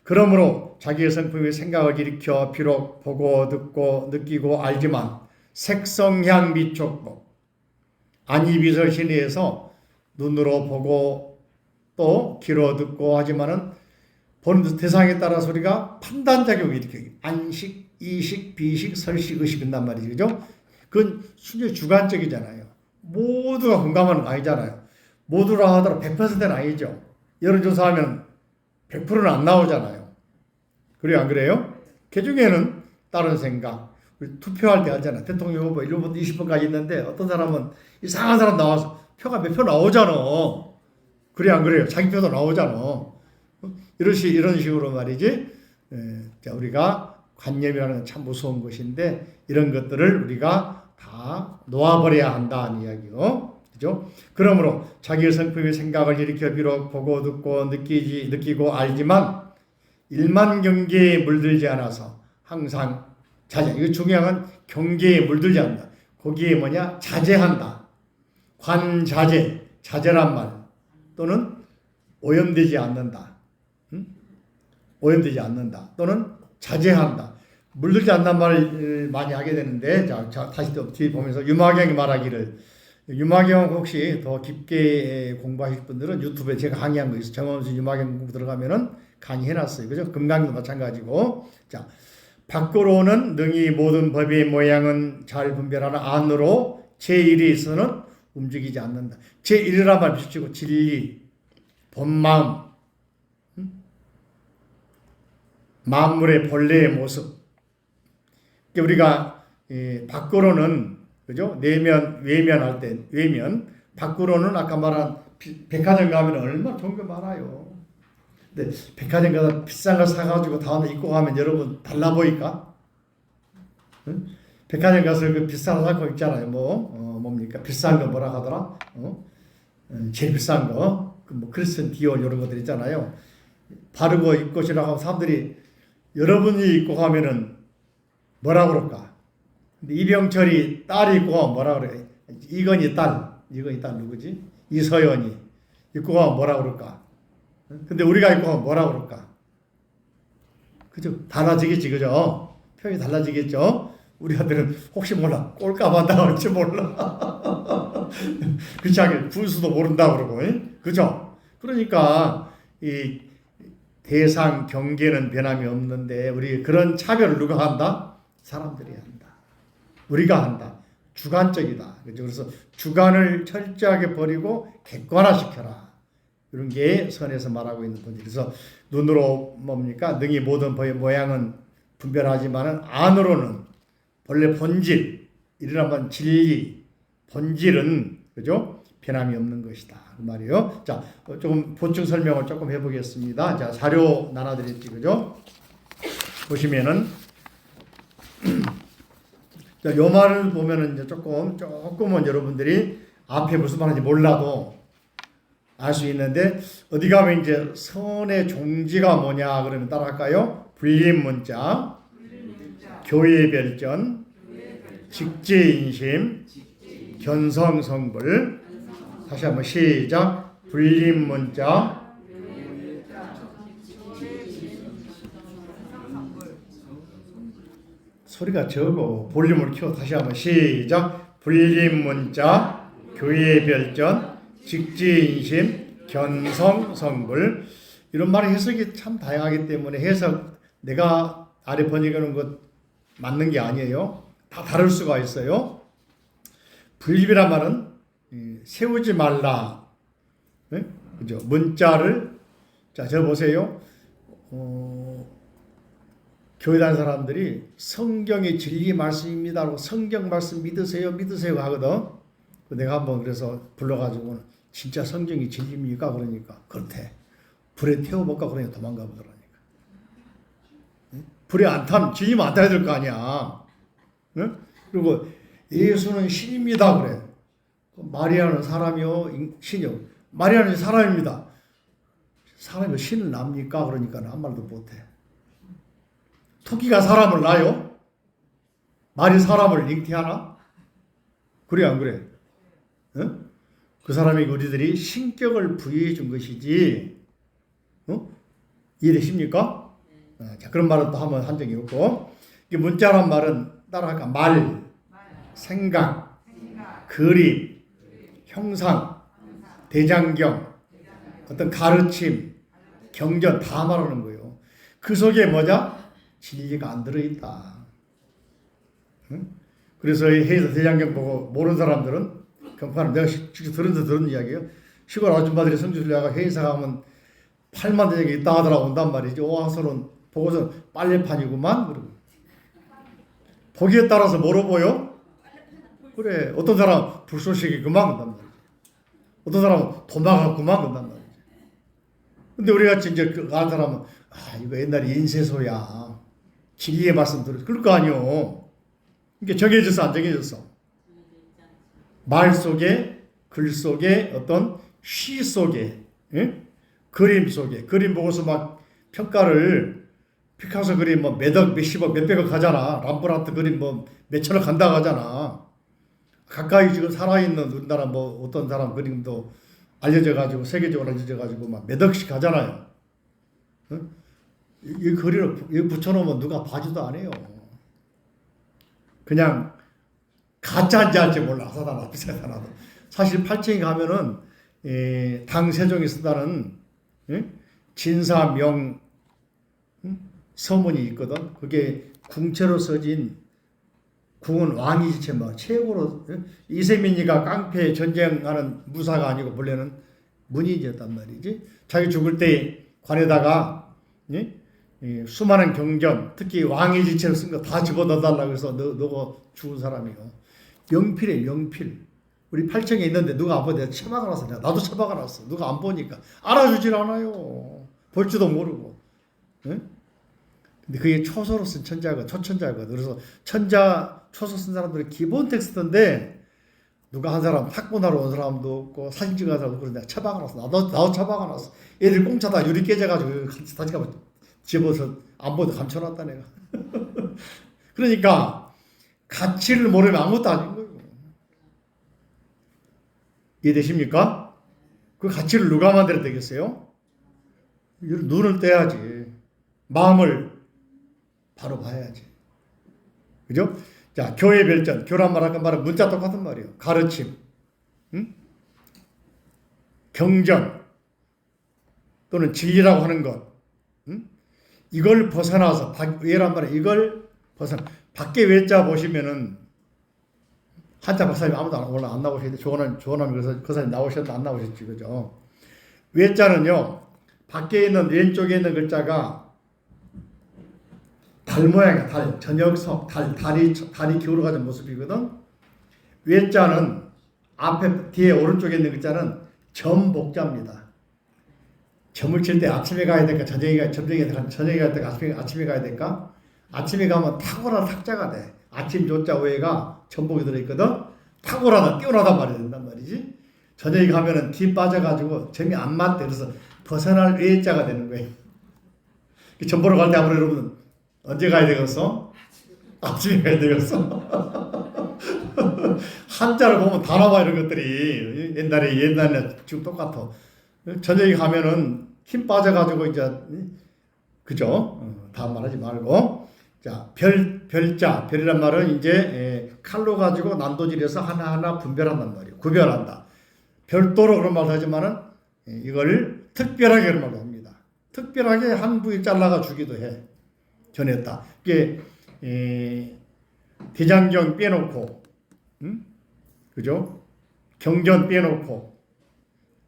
그러므로 자기의 성품이 생각을 일으켜 비록 보고 듣고 느끼고 알지만 색성향 미촉법 안이비설 신의에서 눈으로 보고 또 귀로 듣고 하지만은 보는 대상에 따라 소리가 판단작용을 일으켜요. 안식, 이식, 비식, 설식, 의식 한단 말이죠. 그죠? 그건 순전히 주관적이잖아요. 모두가 공감하는 거 아니잖아요. 모두라 하더라도 100%는 아니죠. 여론조사하면 100%는 안 나오잖아요. 그래요? 안 그래요? 그 중에는 다른 생각. 우리 투표할 때 하잖아. 대통령 후보 1번부터 20번까지 있는데 어떤 사람은 이상한 사람 나와서 표가 몇 표 나오잖아. 그래 안 그래요? 자기 표도 나오잖아. 이런 식으로 말이지. 자, 우리가 관념이라는 건 참 무서운 것인데 이런 것들을 우리가 다 놓아버려야 한다는 이야기요. 그죠? 그러므로 자기의 성품의 생각을 일으켜 비록 보고 듣고 느끼고 알지만 일만 경계에 물들지 않아서 항상 자제. 이거 중요한 건 경계에 물들지 않는다. 거기에 뭐냐? 자제한다. 관자제, 자제란 말 또는 오염되지 않는다. 오염되지 않는다. 또는 자제한다. 물들지 않는 말을 많이 하게 되는데 자 다시 또 뒤에 보면서 유마경이 말하기를 유마경 혹시 더 깊게 공부하실 분들은 유튜브에 제가 강의한 거 있어요. 정원수 유마경 공부 들어가면은 강의해놨어요. 그죠? 금강도 마찬가지고. 자, 밖으로는 능히 모든 법의 모양은 잘 분별하는 안으로 제1에서는 움직이지 않는다. 제1이란 말 비추고 진리, 본마음, 만물의 본래의 모습. 우리가 밖으로는 그죠? 내면, 외면할 때 외면. 밖으로는 아까 말한 백화점 가면 얼마나 좋은 거 많아요. 근데 백화점 가서 비싼 거 사가지고 다음에 입고 가면 여러분 달라 보일까? 응? 백화점 가서 그 비싼 거 사고 있잖아요. 뭡니까? 비싼 거 뭐라 하더라? 제일 비싼 거. 크리스천 디올 이런 것들 있잖아요. 바르고 입고 지나가면 사람들이 여러분이 입고 가면은 뭐라 그럴까? 근데 이병철이 딸이 입고 가면 뭐라 그래? 이건희 딸 누구지? 이서연이 입고 가면 뭐라 그럴까? 근데 우리가 입고 가면 뭐라 그럴까? 그죠? 달라지겠지, 그죠? 표현이 달라지겠죠? 우리 아들은 혹시 몰라 꼴까봐 나올지 몰라. 그렇지 않게 분수도 모른다 그러고, 그죠? 그러니까 이 대상 경계는 변함이 없는데 우리 그런 차별을 누가 한다? 사람들이 한다. 우리가 한다. 주관적이다. 그죠? 그래서 주관을 철저하게 버리고 객관화시켜라. 이런 게 선에서 말하고 있는 본질. 그래서 눈으로 뭡니까? 능히 모든 법의 모양은 분별하지만은 안으로는 본래 본질, 이르라면 진리, 본질은 그죠? 변함이 없는 것이다. 그 말이에요. 자, 조금 보충 설명을 조금 해보겠습니다. 자, 자료 나눠드렸지, 그죠? 보시면은 자, 요 말을 보면은 이제 조금은 여러분들이 앞에 무슨 말인지 몰라도 알 수 있는데, 어디 가면 이제 선의 종지가 뭐냐 그러면 따라할까요? 불림문자, 교회별전, 직제인심, 견성성불. 다시 한번 시작. 불림문자, 소리가 적어. 볼륨을 키워. 다시 한번 시작. 불림문자, 교회별전, 직지인심, 견성성불. 이런 말의 해석이 참 다양하기 때문에 해석 내가 아래 번역하는 것 맞는 게 아니에요. 다 다를 수가 있어요. 불립이란 말은 세우지 말라. 네? 그죠? 문자를 자, 저 보세요. 교회 다니는 사람들이 성경의 진리 말씀입니다라고 성경 말씀 믿으세요 하거든. 내가 한번 그래서 불러가지고 진짜 성경이 진리입니까? 그러니까 그렇대. 불에 태워볼까? 그러니까 도망가 보더라니까. 불에 안 타면 진리면 안 타야 될 거 아니야. 응? 그리고 예수는 신입니다 그래. 마리아는 사람이요 신이요. 마리아는 사람입니다. 사람이 신을 납니까? 그러니까 아무 말도 못해. 토끼가 사람을 낳아요? 말이 사람을 잉태하나? 그래 안 그래? 응? 그 사람에게 우리들이 신격을 부여해 준 것이지. 이해되십니까? 자, 그런 말은 또 한번 한 적이 없고. 이 문자란 말은 따라할까? 말, 생각, 그림, 형상, 대장경, 어떤 가르침, 경전 다 말하는 거예요. 그 속에 뭐냐? 진리가 안 들어있다. 응? 그래서 해에서 대장경 보고 모르는 사람들은 경파는 내가 직접 들은 이야기예요. 시골 아줌마들이 성주순례가 회의사 가면 8만 대장이 있다 하더라 온단 말이죠. 와서는 보고서 빨래판이구만. 그러고 보기에 따라서 뭐로 보여? 그래, 어떤 사람 불쏘시개구만 그런단 말이지. 어떤 사람은 도망갔구만 그런단 말이지. 근데 우리 같이 이제 그 아는 사람은 이거 옛날에 인쇄소야. 진리의 말씀 들었어. 그럴 거 아니요. 이게 정해졌어 안 정해졌어? 말 속에, 글 속에, 어떤 시 속에, 예? 그림 속에, 그림 보고서 막 평가를, 피카소 그림 뭐 몇억, 몇십억, 몇백억 하잖아. 람브라트 그림 뭐 몇천억 한다고 하잖아. 가까이 지금 살아있는 우리나라 뭐 어떤 사람 그림도 알려져가지고, 세계적으로 알려져가지고 막 몇억씩 하잖아요. 예? 이 거리를 여기 붙여놓으면 누가 봐주도 안 해요. 그냥 가짜인지 할지 몰라. 사다나 비싸다나도. 사실 팔청에 가면은 당 세종이 쓰다는 진사명 서문이 있거든. 그게 궁체로 써진 궁은 왕이지체 뭐 최고로 이세민이가 깡패 전쟁하는 무사가 아니고 본래는 문인이었단 말이지. 자기 죽을 때 관에다가 수많은 경전, 특히 왕의 지체를 쓴 거 다 집어넣어달라고 해서 너가 죽은 사람이요. 명필이에요, 명필. 우리 팔청에 있는데 누가 안 보고 내가 처박아 놨어. 나도 처박아 놨어. 누가 안 보니까. 알아주질 않아요. 볼 줄도 모르고. 네? 근데 그게 초소로 쓴 천자가, 초천자거든. 그래서 천자, 초소 쓴 사람들은 기본 텍스트인데 누가 한 사람 탁본하러 온 사람도 없고 사진 찍은 사람도 없고 내가 처박아 놨어. 나도 처박아 놨어. 애들 공짜 다 유리 깨져가지고 다시 가면 집어서 안 보도 감춰놨다 내가. 그러니까 가치를 모르면 아무것도 아닌 거예요. 이해되십니까? 그 가치를 누가 만들어야 되겠어요? 눈을 떼야지. 마음을 바로 봐야지. 그죠? 자, 교회 별전. 교란 말 아까 말한 문자 똑같은 말이에요. 가르침. 응? 경전. 또는 진리라고 하는 것. 응? 이걸 벗어나서, 예란 말에 이걸 벗어나. 밖에 외자 보시면은, 한자 박사님 아무도 안 나오셨는데, 조원하면 그래서 그 사람이 나오셨는데 안 나오셨지, 그죠? 외자는요, 밖에 있는 왼쪽에 있는 글자가 달 모양이야. 달, 저녁석, 달이 기울어가는 모습이거든. 외자는 뒤에 오른쪽에 있는 글자는 점복자입니다. 점을 칠 때 아침에 가야 될까, 저녁에 가야 될까, 아침에 가야 될까? 아침에 가면 탁월한 탁자가 돼. 아침 조자 오해가 점복이 들어있거든. 탁월하다, 뛰어나단 말이 된단 말이지. 저녁에 가면은 뒤 빠져가지고 점이 안 맞대. 그래서 벗어날 외자가 되는 거예요. 점 보러 갈 때 아무래도 여러분 언제 가야 되겠어? 아침에 가야 되겠어? 한자를 보면 다 나와 이런 것들이 옛날에 지금 똑같아. 저녁에 가면은 힘 빠져가지고 이제 그죠? 다음 말하지 말고 자 별자 별이란 말은 이제 칼로 가지고 난도질해서 하나하나 분별한단 말이에요. 구별한다. 별도로 그런 말을 하지만은 이걸 특별하게 그런 말을 합니다. 특별하게 한 부위 잘라가 주기도 해. 전했다. 이게 대장경 빼놓고, 그죠? 경전 빼놓고,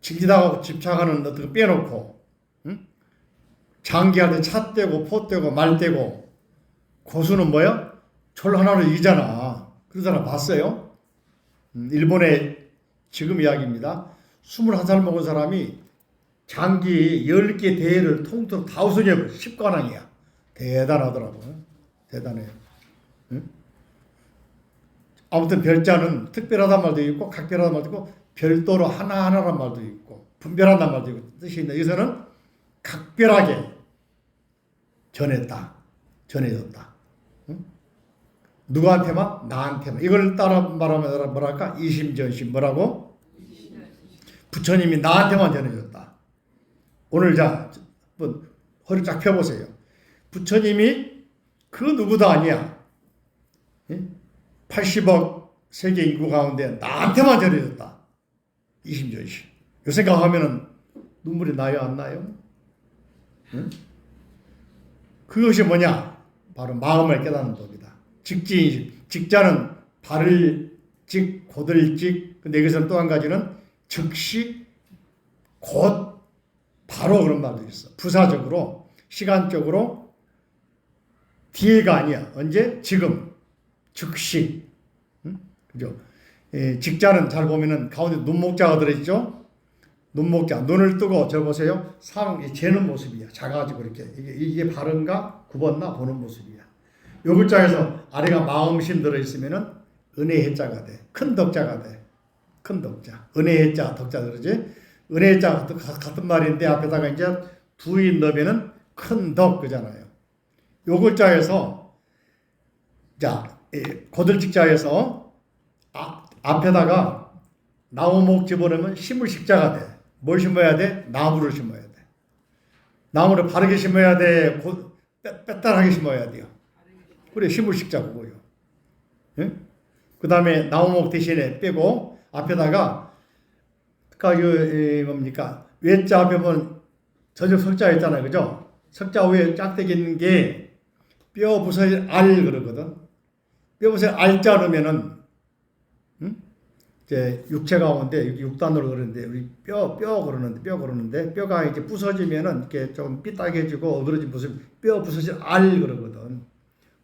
직지다하고 집착하는 어떤 거 빼놓고, 장기할 때 차 떼고, 포 떼고, 말 떼고, 고수는 뭐야? 졸 하나로 이기잖아. 그런 사람 봤어요? 일본의 지금 이야기입니다. 21살 먹은 사람이 장기 10개 대회를 통틀어 다 우승해버려. 10관왕이야. 대단하더라고요. 대단해요. 응? 아무튼 별자는 특별하단 말도 있고 각별하단 말도 있고 별도로 하나하나란 말도 있고 분별한단 말도 있고 뜻이 있는데 여기서는 각별하게 전했다. 전해졌다. 응? 누구한테만? 나한테만. 이걸 따라 말하면 뭐랄까? 이심전심. 뭐라고? 부처님이 나한테만 전해줬다. 오늘 자 한번 허리 쫙 펴보세요. 부처님이 그 누구도 아니야. 80억 세계 인구 가운데 나한테만 전해줬다. 이심전심. 요 생각하면은 눈물이 나요, 안 나요? 응? 그것이 뭐냐? 바로 마음을 깨닫는 법이다. 직지인식. 직자는 발을 직, 곧을 직. 근데 여기서는 또 한 가지는 즉시, 곧, 바로 그런 말도 있어. 부사적으로, 시간적으로, 뒤에가 아니야. 언제? 지금. 즉시. 응? 그죠? 직자는 잘 보면은 가운데 눈목자가 들어있죠? 눈목자. 눈을 뜨고 저 보세요. 재는 모습이야. 작아지고 이렇게. 이게 바른가? 굽었나? 보는 모습이야. 요 글자에서 아래가 마음심 들어있으면은 은혜해자가 돼. 큰 덕자가 돼. 큰 덕자. 은혜해자, 덕자 들어지? 은혜해자 같은 말인데 앞에다가 이제 두인 넣으면은 큰 덕 그잖아요. 요 글자에서 자, 고들직자에서 앞에다가 나무목 집어넣으면 심을 식자가 돼. 뭘 심어야 돼? 나무를 심어야 돼. 나무를 바르게 심어야 돼? 빼딱하게 심어야 돼요. 그래, 심을 식자 그거요. 예? 그 다음에 나무목 대신에 빼고 앞에다가 뭡니까? 외자 앞에 보면 저녁 석자 있잖아요. 그죠? 석자 위에 짝대기 있는 게 뼈 부서질 알 그러거든. 뼈 부서질 알자 넣으면은 이제 육체 가운데 육단으로 그러는데 우리 뼈 그러는데 뼈가 이제 부서지면은 이렇게 좀 삐딱해지고 어그러진 모습 뼈 부서질 알 그러거든.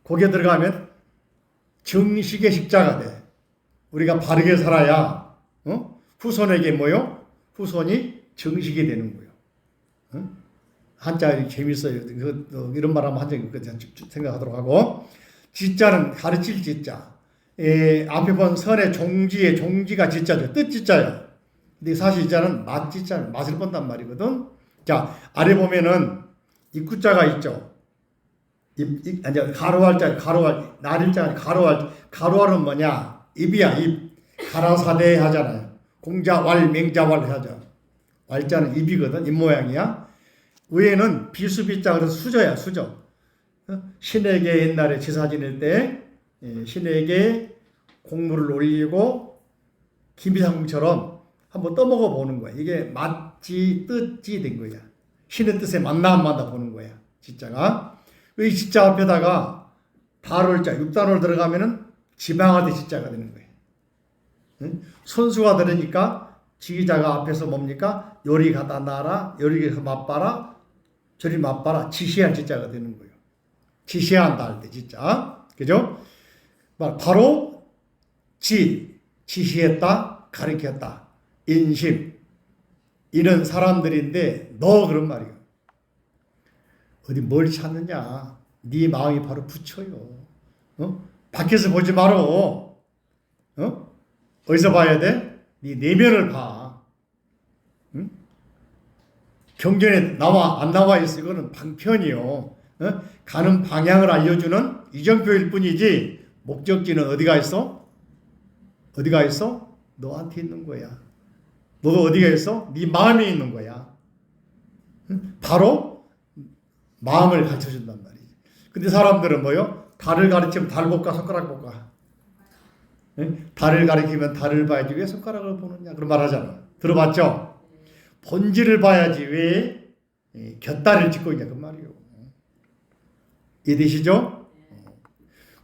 거기에 들어가면 정식의 식자가 돼. 우리가 바르게 살아야 후손에게 뭐요? 후손이 정식이 되는 거예요. 한자 재밌어요. 이런 말 하면 한 적이 없거든요. 생각하도록 하고. 지자는 가르칠 지자. 앞에 본 선의 종지가 지자죠. 뜻지자요. 근데 사실 지자는 맛지자, 맛을 본단 말이거든. 자, 아래 보면은 입구자가 있죠. 가로할자, 날일자, 가로할은 뭐냐? 입이야, 입. 가라사대 하잖아요. 공자왈, 맹자왈 하죠. 왈자는 입이거든. 입 모양이야. 위에는 비수비자, 그래서 수저야, 수저. 신에게 옛날에 제사 지낼 때, 신에게 곡물을 올리고, 김비상궁처럼 한번 떠먹어 보는 거야. 이게 맛지, 뜻지 된 거야. 신의 뜻에 맞나 안 맞나 보는 거야. 지자가. 이 지자 앞에다가 발월자, 육단월 들어가면은 지방하대 지자가 되는 거예요. 선수가 들으니까 지휘자가 앞에서 뭡니까? 요리 갖다 놔라, 요리 가서 맛봐라, 저리 맛봐라. 지시한 지자가 되는 거예요. 지시한다 할 때 진짜. 그죠? 바로 지시했다, 가르쳤다. 인심. 이런 사람들인데 너 그런 말이에요. 어디 뭘 찾느냐? 네 마음이 바로 부처요. 밖에서 보지 말어. 어디서 봐야 돼? 네 내면을 봐. 응? 경전에 나와 안 나와 있어. 이거는 방편이요. 가는 방향을 알려주는 이정표일 뿐이지 목적지는 어디가 있어? 어디가 있어? 너한테 있는 거야. 너도 어디가 있어? 네 마음에 있는 거야. 바로 마음을 가르쳐준단 말이지. 근데 사람들은 뭐요? 달을 가르치면 달 볼까 손가락 볼까? 달을 가리키면 달을 봐야지 왜 손가락을 보느냐 그런 말 하잖아. 들어봤죠? 본질을 봐야지 왜 곁다리를 짚고 있냐 그 말이에요. 이해되시죠?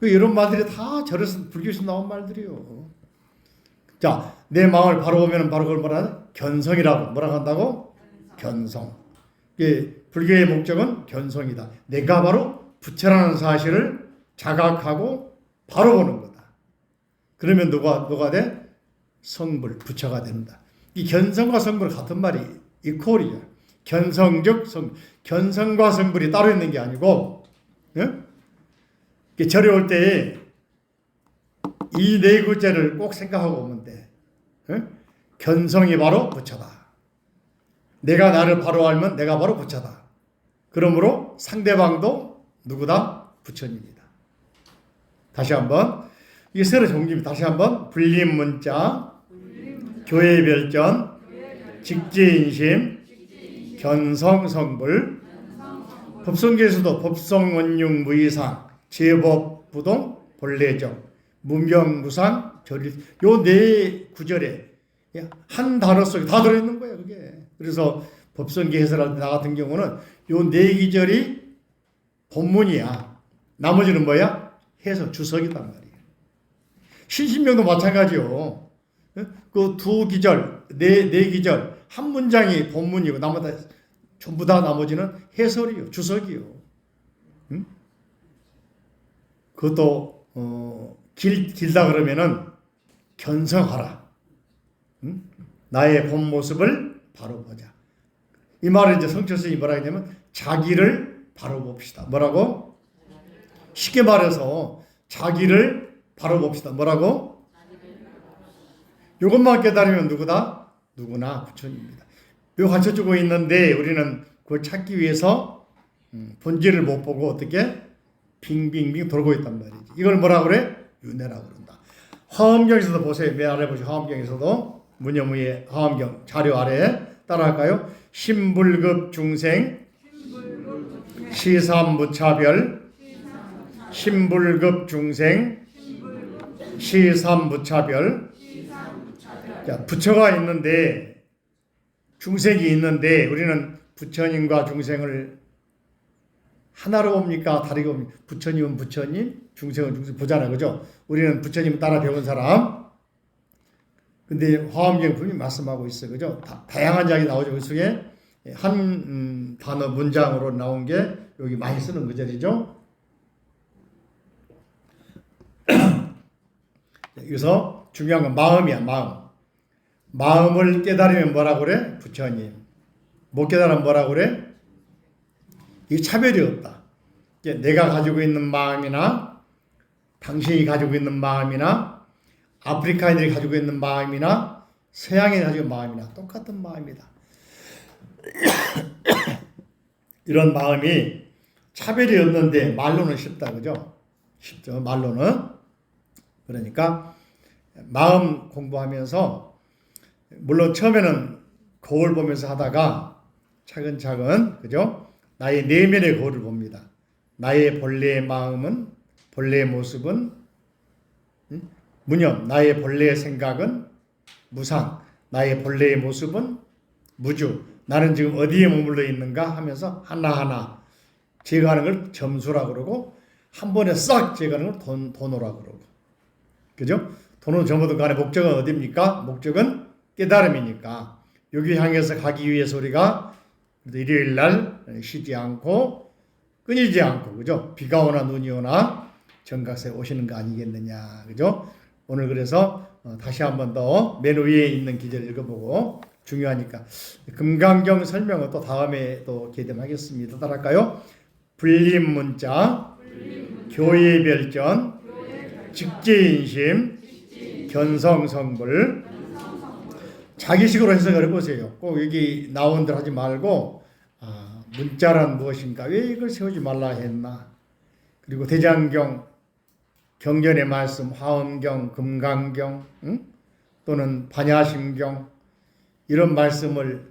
이런 말들이 다 절에서 불교에서 나온 말들이요. 자, 내 마음을 바로 보면 바로 그걸 뭐라 견성이라고 뭐라고 한다고? 견성. 불교의 목적은 견성이다. 내가 바로 부처라는 사실을 자각하고 바로 보는 거다. 그러면 누가 돼? 성불, 부처가 된다. 이 견성과 성불 같은 말이 이퀄이죠. 견성적 성, 견성과 성불이 따로 있는 게 아니고, 절에 올 때 이 네 구절을 꼭 생각하고 오면 돼. 견성이 바로 부처다. 내가 나를 바로 알면 내가 바로 부처다. 그러므로 상대방도 누구다? 부처님이다. 다시 한번 이게 서로 종집이 다시 한번 불림문자, 교회별전, 직지인심, 견성성불, 법성계에서도 법성원융 무이상, 제법부동, 본래적, 문병무상, 절일 요 네 구절에 한 단어 속에 다 들어있는 거예요. 그게. 그래서 법성계 해설할 때 나 같은 경우는 요 네 기절이 본문이야. 나머지는 뭐야? 해석 주석이단 말이에요. 신신명도 마찬가지요. 그 두 기절, 네 기절 한 문장이 본문이고 나머지 전부 다 나머지는 해설이요, 주석이요. 그것도 길다 그러면은 견성하라. 나의 본 모습을 바로 보자. 이 말을 이제 성철 스님이 뭐라 했냐면 자기를 바로 봅시다. 뭐라고? 쉽게 말해서 자기를 바로 봅시다. 뭐라고? 이것만 깨달으면 누구다? 누구나 부처님입니다. 이거 가르쳐주고 있는데 우리는 그걸 찾기 위해서 본질을 못 보고 어떻게 빙빙빙 돌고 있단 말이지. 이걸 뭐라 그래? 윤회라고 그런다. 화엄경에서도 보세요. 맨 아래 보시면 화엄경에서도 문여무의 화엄경 자료 아래에 따라할까요? 신불급 중생 시삼무차별 신불급 중생 시삼무차별. 자, 부처가 있는데 중생이 있는데 우리는 부처님과 중생을 하나로 봅니까? 다르게 봅니까? 부처님은 부처님, 중생은 중생 보잖아요. 그죠? 우리는 부처님 따라 배운 사람. 근데 화엄경 분명히 말씀하고 있어요. 그죠? 다양한 이야기 나오죠. 그 속에 한 단어 문장으로 나온 게 여기 많이 쓰는 구절이죠. 여기서 중요한 건 마음이야. 마음을 깨달으면 뭐라고 그래? 부처님. 못 깨달으면 뭐라고 그래? 이 차별이 없다. 내가 가지고 있는 마음이나 당신이 가지고 있는 마음이나 아프리카인들이 가지고 있는 마음이나 서양인이 가지고 있는 마음이나 똑같은 마음이다. 이런 마음이 차별이 없는데 말로는 쉽다. 그죠? 쉽죠. 말로는. 그러니까 마음 공부하면서 물론 처음에는 거울 보면서 하다가 차근차근 그죠? 나의 내면의 거울을 봅니다. 나의 본래의 마음은 본래의 모습은 무념, 나의 본래의 생각은 무상, 나의 본래의 모습은 무주. 나는 지금 어디에 머물러 있는가 하면서 하나하나 제거하는 걸 점수라고 그러고 한 번에 싹 제거하는 걸 돈으라고 그러고. 그죠? 돈은 전부 간의 목적은 어디입니까? 목적은 깨달음이니까 여기 향해서 가기 위해서 우리가 일요일 날 쉬지 않고 끊이지 않고 그죠? 비가 오나 눈이 오나 정각사에 오시는 거 아니겠느냐 그죠? 오늘 그래서 다시 한 번 더 맨 위에 있는 기절 읽어보고 중요하니까 금강경 설명은 또 다음에 또 개념하겠습니다. 따라할까요? 불림 문자, 교회 별전, 직제인심, 견성성불. 자기식으로 해석을 해보세요. 꼭 여기 나온 대로 하지 말고 문자란 무엇인가? 왜 이걸 세우지 말라 했나? 그리고 대장경, 경전의 말씀, 화엄경, 금강경, 또는 반야심경 이런 말씀을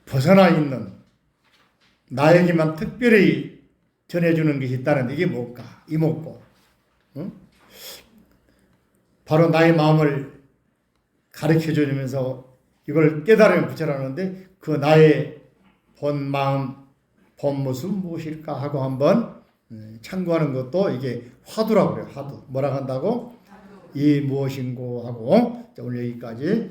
벗어나 있는 나에게만 특별히 전해주는 것이 있다는데 이게 뭘까? 이목고. 바로 나의 마음을 가르쳐주면서 이걸 깨달으면 부처라는데 그 나의 본 마음, 본 모습 무엇일까 하고 한번 참고하는 것도 이게 화두라고 그래요. 화두. 뭐라고 한다고? 이 무엇인고 하고 오늘 여기까지